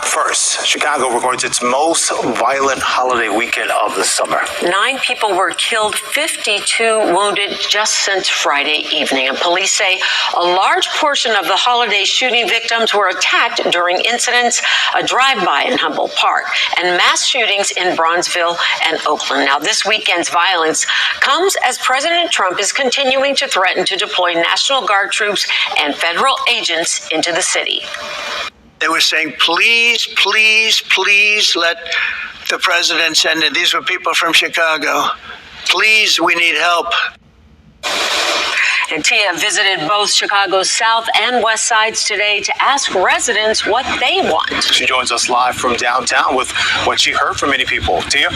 First, Chicago records its most violent holiday weekend of the summer. 9 people were killed, 52 wounded just since Friday evening. And police say a large portion of the holiday shooting victims were attacked during incidents, a drive-by in Humboldt Park, and mass shootings in Bronzeville and Oakland. Now, this weekend's violence comes as President Trump is continuing to threaten to deploy National Guard troops and federal agents into the city. They were saying, please, please, please let the president send it. These were people from Chicago. Please, we need help. And Tia visited both Chicago's South and West Sides today to ask residents what they want. She joins us live from downtown with what she heard from many people. Tia?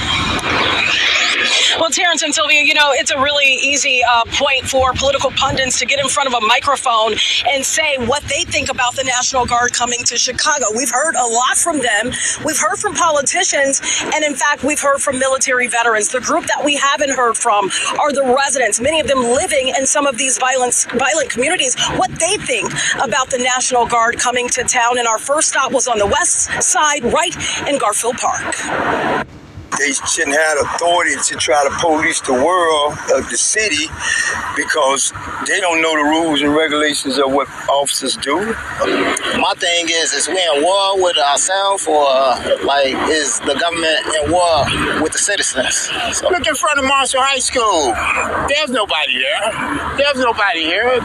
Well, Terrence and Sylvia, you know, it's a really easy point for political pundits to get in front of a microphone and say what they think about the National Guard coming to Chicago. We've heard a lot from them. We've heard from politicians. And in fact, we've heard from military veterans. The group that we haven't heard from are the residents, many of them living in some of these violent communities, what they think about the National Guard coming to town. And our first stop was on the west side, right in Garfield Park. They shouldn't have authority to try to police the world of the city because they don't know the rules and regulations of what officers do. My thing is we in war with ourselves or is the government in war with the citizens? So. Look in front of Marshall High School. There's nobody there. There's nobody here.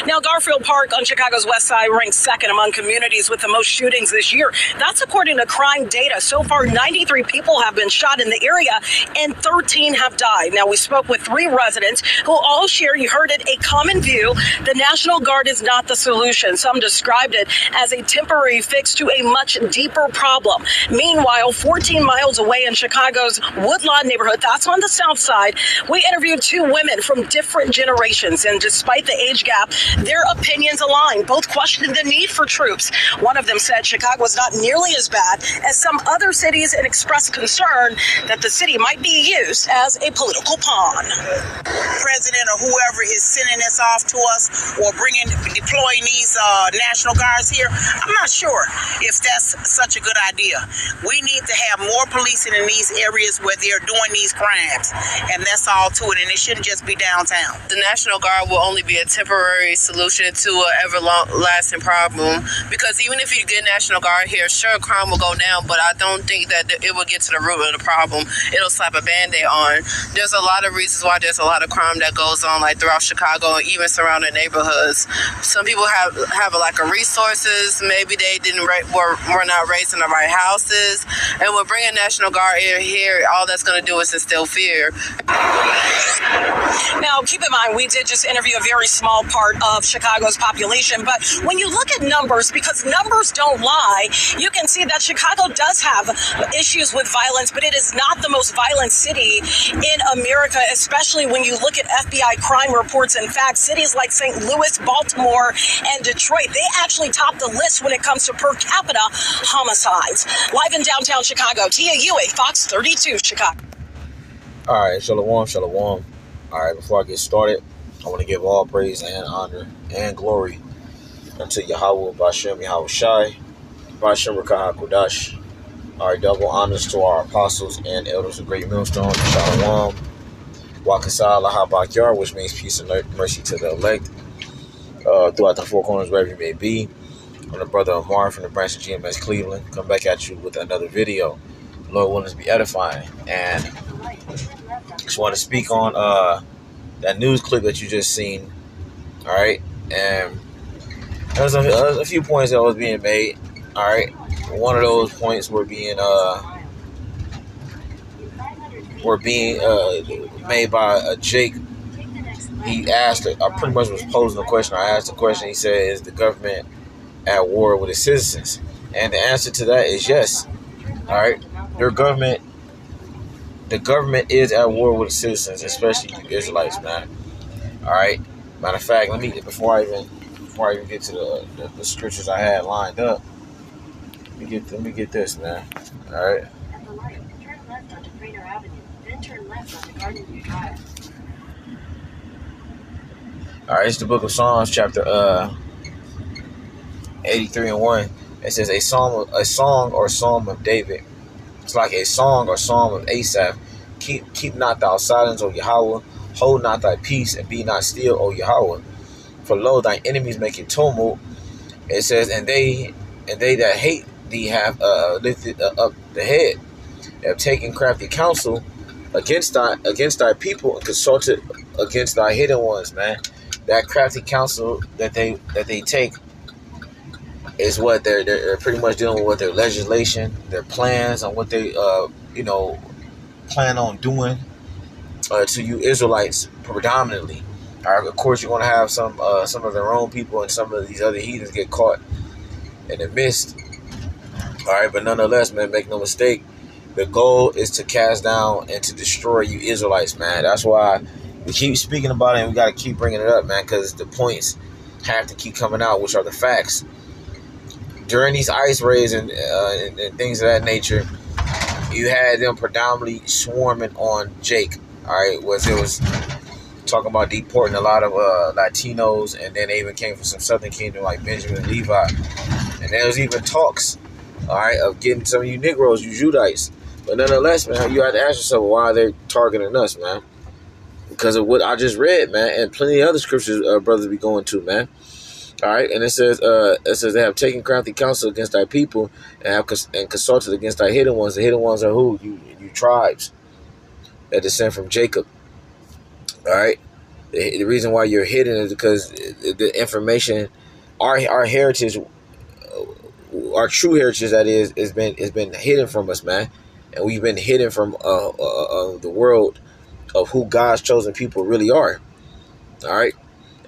Now, Garfield Park on Chicago's west side ranks second among communities with the most shootings this year. That's according to crime data. So far, 93 people have been shot in the area and 13 have died. Now, we spoke with 3 residents who all share, you heard it, a common view. The National Guard is not the solution. Some described it as a temporary fix to a much deeper problem. Meanwhile, 14 miles away in Chicago's Woodlawn neighborhood, that's on the south side, we interviewed 2 women from different generations. And despite the age gap, their opinions align. Both questioned the need for troops. One of them said Chicago is not nearly as bad as some other cities and expressed concern that the city might be used as a political pawn. President or whoever is sending this off to us or deploying these National Guards here, I'm not sure if that's such a good idea. We need to have more policing in these areas where they're doing these crimes, and that's all to it, and it shouldn't just be downtown. The National Guard will only be a temporary solution to an ever-lasting problem, because even if you get National Guard here, sure, crime will go down, but I don't think that it will get to the root of the problem. It'll slap a Band-Aid on. There's a lot of reasons why there's a lot of crime that goes on, like throughout Chicago and even surrounding neighborhoods. Some people have a lack of resources. Maybe they were not raised in the right houses, and with bringing National Guard here, all that's going to do is instill fear. Now, keep in mind, we did just interview a very small part of Chicago's population, but when you look at numbers, because numbers don't lie, you can see that Chicago does have issues with violence, but it is not the most violent city in America, especially when you look at FBI crime reports. In fact, cities like St. Louis, Baltimore, and Detroit, they actually top the list when it comes to per capita homicides. Live in downtown Chicago, Tia Ewing, Fox 32, Chicago. All right, shalom, shalom. All right, before I get started, I want to give all praise and honor and glory unto Yahweh, Bashem, Yahweh Shai, Bashem Rakah HaKodash. All right, double honors to our apostles and elders of Great Millstone, Shalom, Wakasah, Laha Bakyar, which means peace and mercy to the elect, throughout the 4 corners, wherever you may be. I'm the brother Amar from the branch of GMS Cleveland. Come back at you with another video. Lord willing to be edifying. And just want to speak on that news clip that you just seen. All right, and there's a few points that was being made. All right, one of those points were being made by Jake. He asked, I pretty much was posing the question. I asked the question. He said, "Is the government at war with its citizens?" And the answer to that is yes. All right, the government is at war with the citizens, especially the Israelites, man. All right. Matter of fact, before I even get to the scriptures I had lined up, let me get this, man. All right. At the light, turn left onto Crater Avenue, then turn left onto Garden View Drive. All right, it's the book of Psalms, chapter 83:1. It says a song or psalm of David. It's like a song or psalm of Asaph. Keep not thou silence, O Yahweh. Hold not thy peace, and be not still, O Yahweh. For lo, thy enemies make a tumult. It says, and they that hate thee have lifted up the head, have taken crafty counsel against thy people, and consulted against thy hidden ones, man. That crafty counsel that they take is what they're pretty much dealing with their legislation, their plans on what they plan on doing to you Israelites predominantly. All right, of course, you're going to have some of their own people and some of these other heathens get caught in the midst. All right, but nonetheless, man, make no mistake, the goal is to cast down and to destroy you Israelites, man. That's why we keep speaking about it, and we got to keep bringing it up, man, because the points have to keep coming out, which are the facts. During these ice raids and things of that nature, you had them predominantly swarming on Jake. All right, it was talking about deporting a lot of Latinos, and then they even came from some Southern Kingdom like Benjamin and Levi, and there was even talks, all right, of getting some of you Negroes, you Judites. But nonetheless, man, you have to ask yourself why they're targeting us, man, because of what I just read, man, and plenty of other scriptures brothers be going to, man. All right, and it says they have taken crafty counsel against thy people and consulted against thy hidden ones. The hidden ones are who? You tribes that descend from Jacob. All right, the reason why you're hidden is because the information, our heritage, our true heritage, that is been hidden from us, man, and we've been hidden from the world of who God's chosen people really are. All right.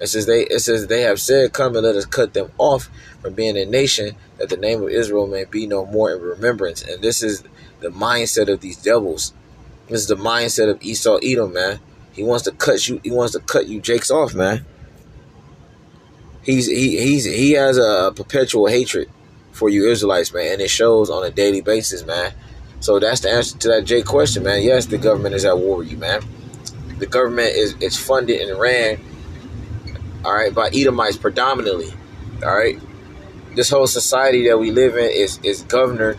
It says they have said, come and let us cut them off from being a nation, that the name of Israel may be no more in remembrance. And this is the mindset of these devils. This is the mindset of Esau Edom, man. He wants to cut you Jakes off, man. He has a perpetual hatred for you Israelites, man, and it shows on a daily basis, man. So that's the answer to that Jake question, man. Yes, the government is at war with you, man. The government is funded and ran, all right, by Edomites predominantly. All right, this whole society that we live in is governed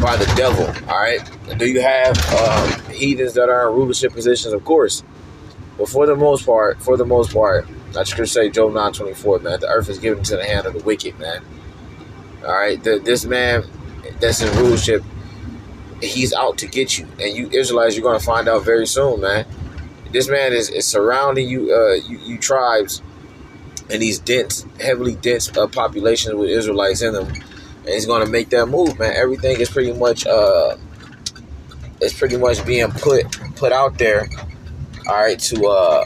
by the devil. All right, do you have heathens that are in rulership positions? Of course, but for the most part, I just say Job 9:24, man. The earth is given to the hand of the wicked, man. All right, this man that's in rulership, he's out to get you, and you Israelites, you're gonna find out very soon, man. This man is surrounding you, you tribes, and these heavily dense populations with Israelites in them, and he's going to make that move, man. Everything is pretty much being put out there, all right, to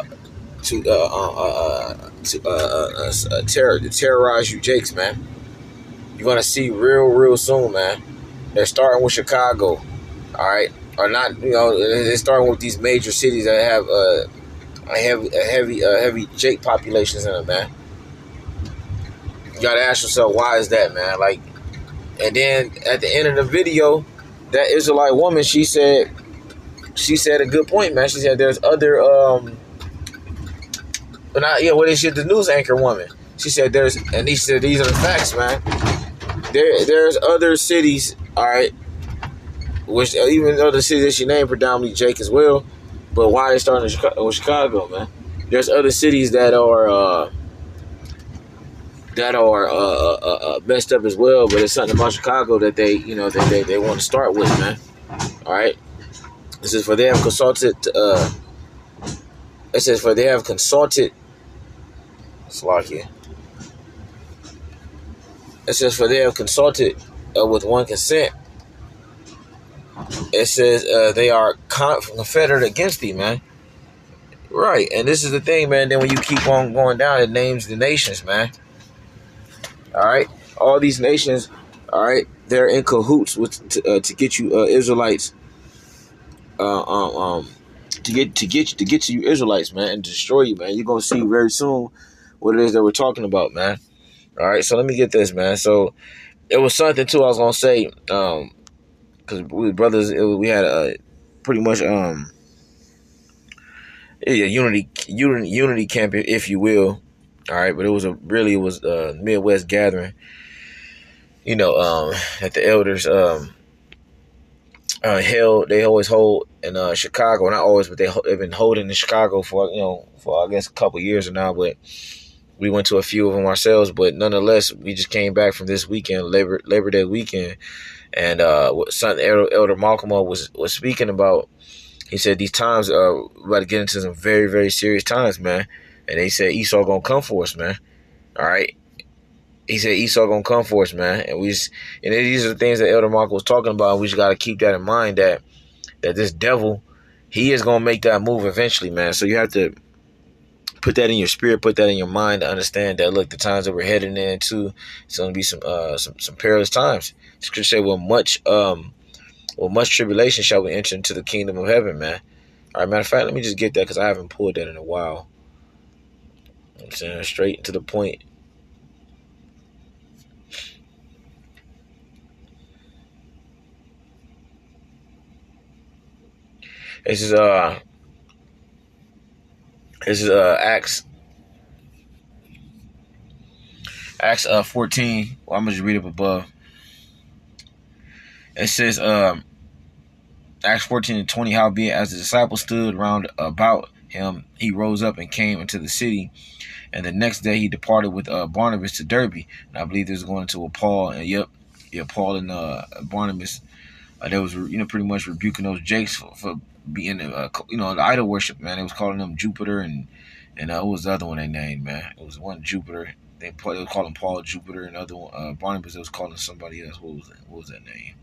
terrorize you Jakes, man. You're going to see real soon, man. They're starting with Chicago, all right. Or not, they're starting with these major cities that have heavy Jake populations in them, man. You gotta ask yourself, why is that, man? Like, and then at the end of the video, that Israelite woman, she said a good point, man. She said there's other the news anchor woman. She said these are the facts, man. There's other cities, all right, which even though the city that she named predominantly Jake as well, but why they starting with Chicago, man? There's other cities that are messed up as well, but it's something about Chicago that they want to start with, man. All right, this is for they have consulted. It says for they have consulted. Slovakia. It says for they have consulted with one consent. It says they are confederate against thee, man. Right, and this is the thing, man. Then when you keep on going down, it names the nations, man. All right, all these nations, all right, they're in cahoots with to get you Israelites, to get to you Israelites, man, and destroy you, man. You're gonna see very soon what it is that we're talking about, man. All right, so let me get this, man. So it was something too I was gonna say, because we brothers, we had a pretty much unity camp, if you will. All right, but it was a Midwest gathering, that the elders held. They always hold in Chicago, not always, but they've been holding in Chicago for I guess a couple years now. But we went to a few of them ourselves. But nonetheless, we just came back from this weekend, Labor Day weekend, and what Elder Malcolm was speaking about. He said these times we're about to get into some very, very serious times, man. And they said Esau gonna come for us, man. All right. He said Esau gonna come for us, man. And these are the things that Elder Malcolm was talking about. We just gotta keep that in mind that this devil, he is gonna make that move eventually, man. So you have to put that in your spirit, put that in your mind to understand that look, the times that we're heading into, it's gonna be some perilous times. Scripture say with much tribulation shall we enter into the kingdom of heaven, man. All right, matter of fact, let me just get that because I haven't pulled that in a while. I'm saying straight to the point. This is Acts 14. Well, I'm gonna just read up above. It says Acts 14:20. Howbeit, as the disciples stood round about him, he rose up and came into the city. And the next day he departed with Barnabas to Derbe. And I believe there's going to a Paul. And Paul and Barnabas. They was pretty much rebuking those jakes for being the idol worship, man. They was calling them Jupiter and what was the other one they named, man? It was one Jupiter. They was calling Paul Jupiter, and other one Barnabas. They was calling somebody else. What was that name?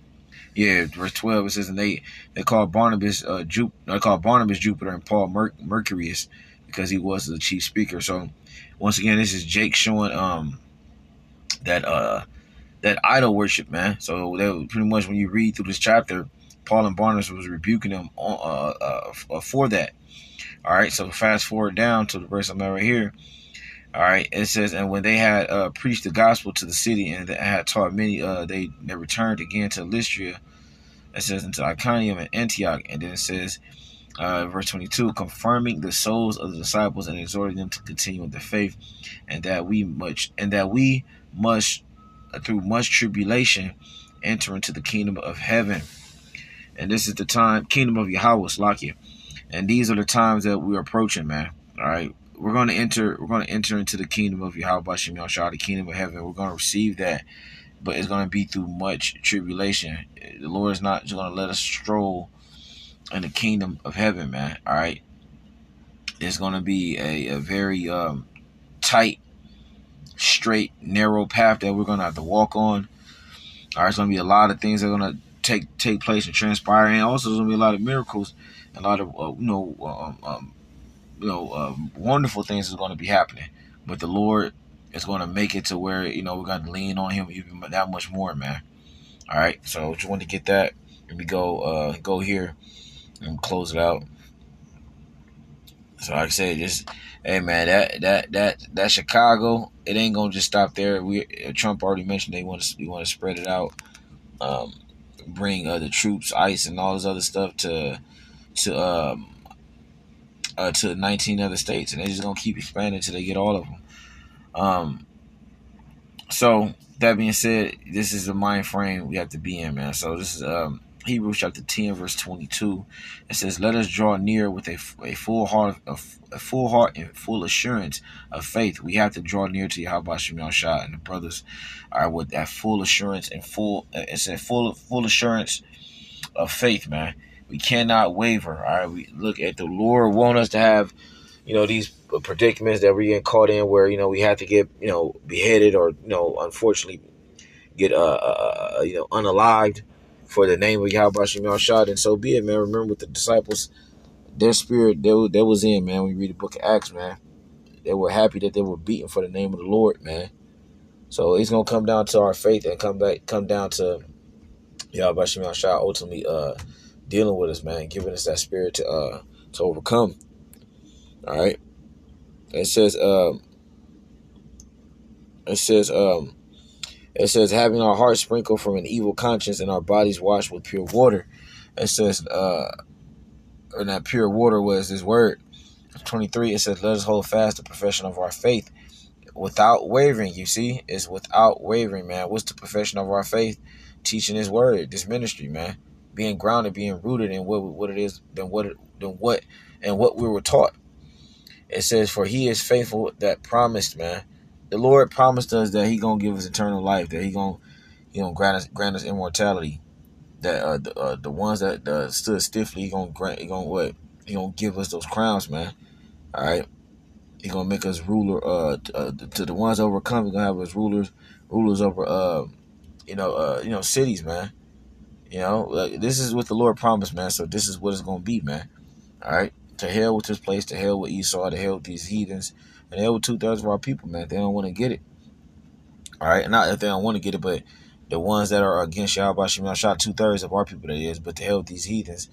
Yeah, verse 12. It says, and they called Barnabas Jupiter and Paul Mercurius because he was the chief speaker. So once again, this is Jake showing that idol worship, man. So that pretty much when you read through this chapter, Paul and Barnabas was rebuking them for that. All right, so fast forward down to the verse I'm at right here. All right, it says, and when they had preached the gospel to the city and had taught many, they returned again to Lystra. It says into Iconium and Antioch, and then it says, verse 22, confirming the souls of the disciples and exhorting them to continue in the faith, and that we must through much tribulation enter into the kingdom of heaven. And this is the time, kingdom of Yahweh, Slakia. And these are the times that we're approaching, man. All right. We're going to enter into the kingdom of Yahweh Bashem Yahshua, the kingdom of heaven. We're going to receive that, but it's going to be through much tribulation. The Lord is not just going to let us stroll in the kingdom of heaven, man. All right. It's going to be a very tight, straight, narrow path that we're going to have to walk on. All right. It's going to be a lot of things that are going to take place and transpire, and also there's going to be a lot of miracles, a lot of wonderful things is going to be happening. But the Lord is going to make it to where we're going to lean on Him even that much more, man. All right, so just want to get that. Let me go here and close it out. So like I said, just hey man, that Chicago, it ain't gonna just stop there. Trump already mentioned they want to spread it out, bring the troops, ICE, and all this other stuff to 19 other states, and they're just gonna keep expanding until they get all of them. So that being said, this is the mind frame we have to be in, man. So this is Hebrews chapter 10, verse 22. It says, "Let us draw near with a full heart, and full assurance of faith." We have to draw near to Yahweh Shem Yahshua, and the brothers are with that full assurance and full assurance of faith, man. We cannot waver. All right, we look at the Lord want us to have, these predicaments that we get caught in, where we have to get beheaded or unfortunately get unalived for the name of Yahweh Shem Yahshua, and so be it, man. Remember with the disciples, their spirit that was in, man. When you read the book of Acts, man, they were happy that they were beaten for the name of the Lord, man. So it's gonna come down to our faith and come down to Yahweh Shem Yahshua ultimately dealing with us, man, giving us that spirit to overcome. All right. It says having our hearts sprinkled from an evil conscience and our bodies washed with pure water. It says and that pure water was this word. 23, it says, "Let us hold fast the profession of our faith without wavering. You see, it's without wavering, man. What's the profession of our faith? Teaching His word, this ministry, man. Being grounded, being rooted in what it is, than what we were taught. It says, "For He is faithful that promised," man. The Lord promised us that He gonna give us eternal life, that He gonna grant us immortality. That the ones that stood stiffly, He gonna give us those crowns, man. All right. He gonna make us ruler. To the ones overcome, He gonna have us rulers over cities, man. This is what the Lord promised, man. So this is what it's gonna be, man. All right. To hell with this place, to hell with Esau, to hell with these heathens, and to hell with 2/3 of our people, man. They don't want to get it. All right. Not if they don't want to get it, but the ones that are against Yahweh Shem shot 2/3 of our people, that is. But to hell with these heathens,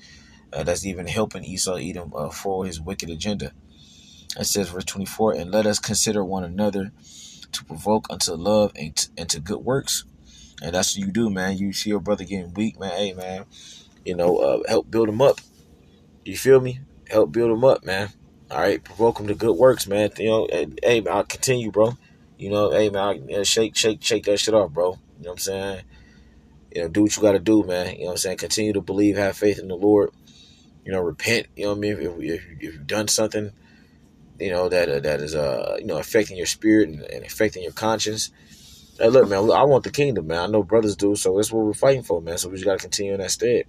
that's even helping Esau Edom for his wicked agenda. It says, verse 24, "And let us consider one another to provoke unto love and to good works." And that's what you do, man. You see your brother getting weak, man. Hey, man, help build him up. You feel me? Help build him up, man. All right, provoke him to good works, man. Hey, man, I'll continue, bro. Hey, man, shake that shit off, bro. You know what I'm saying? Do what you got to do, man. You know what I'm saying? Continue to believe, have faith in the Lord. Repent. You know what I mean? If you've done something, that is affecting your spirit and affecting your conscience. Hey, look, man, I want the kingdom, man. I know brothers do, so that's what we're fighting for, man. So we just got to continue in that stead.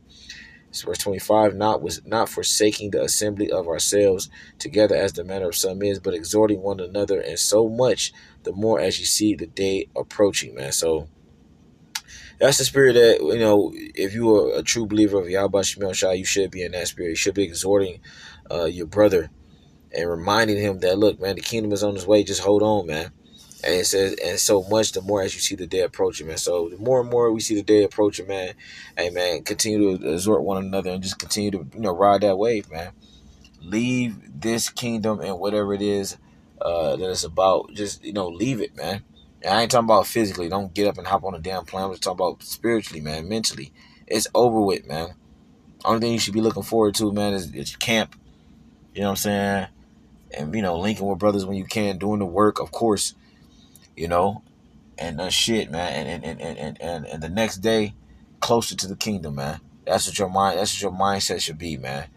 It's verse 25, not forsaking the assembly of ourselves together as the manner of some is, but exhorting one another, and so much the more as you see the day approaching, man. So that's the spirit that, if you are a true believer of Yahweh Shem Shai, you should be in that spirit. You should be exhorting your brother and reminding him that, look, man, the kingdom is on its way. Just hold on, man. And it says, and so much the more as you see the day approaching, man. So the more and more we see the day approaching, man, hey, man, continue to exhort one another and just continue to, ride that wave, man. Leave this kingdom and whatever it is that it's about. Just, leave it, man. And I ain't talking about physically. Don't get up and hop on a damn plane. I'm just talking about spiritually, man, mentally. It's over with, man. Only thing you should be looking forward to, man, is camp. You know what I'm saying? And, linking with brothers when you can, doing the work, of course. And shit, man, and the next day, closer to the kingdom, man. That's what your mindset should be, man.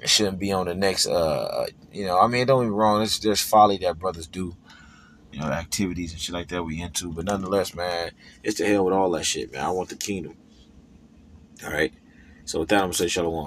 It shouldn't be on the next, don't get me wrong. There's folly that brothers do, activities and shit like that we into, but nonetheless, man, it's the hell with all that shit, man. I want the kingdom. All right. So with that, I'm gonna say shalom.